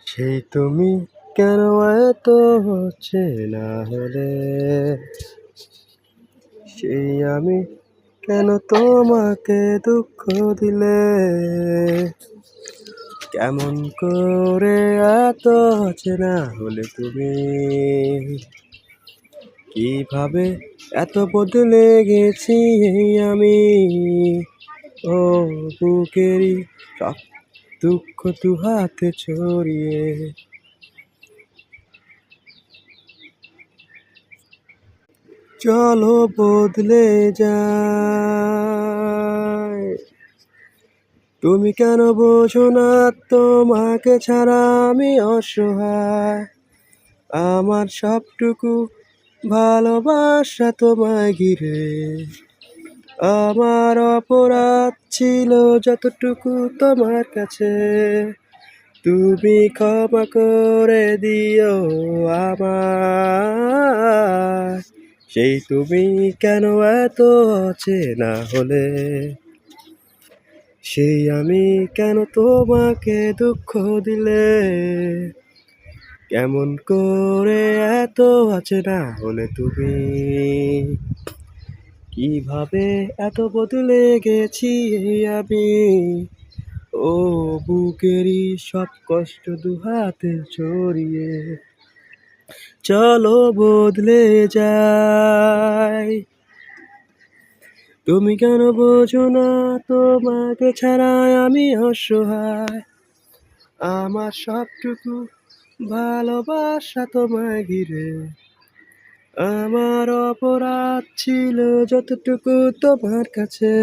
সেই তুমি কেন এত হচ্ছে না হলে, সেই আমি কেন তোমাকে দুঃখ দিলে, কেমন করে এত হচ্ছে না হলে তুমি, কিভাবে এত বদলে গেছি এই আমি, ও বুকেরই সব দুঃখ দু হাতে ছড়িয়ে। চলো বদলে যায়, তুমি কেন বোঝো না তোমাকে ছাড়া আমি অসহায়, আমার সবটুকু ভালোবাসা তোমায় ঘিরে, আমার অপরাধ ছিল যতটুকু তোমার কাছে, তুমি ক্ষমা করে দিও আমায়, সেই তুমি কেন এত অচেনা হলে, সেই আমি কেন তোমাকে দুঃখ দিলে, কেমন করে এত অচেনা হলে তুমি, কিভাবে এত বদলে গেছি এই আমি, ও বুকেরই সব কষ্ট দু হাতে ছড়িয়ে। চলো বদলে যাই, তুমি কেন বোঝো না তোমাকে ছাড়া আমি অসহায়, আমার সবটুকু ভালোবাসা তোমায় ঘিরে, আমার অপরাধ ছিল যতটুকু তোমার কাছে,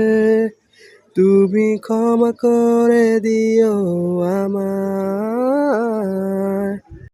তুমি ক্ষমা করে দিও আমায়।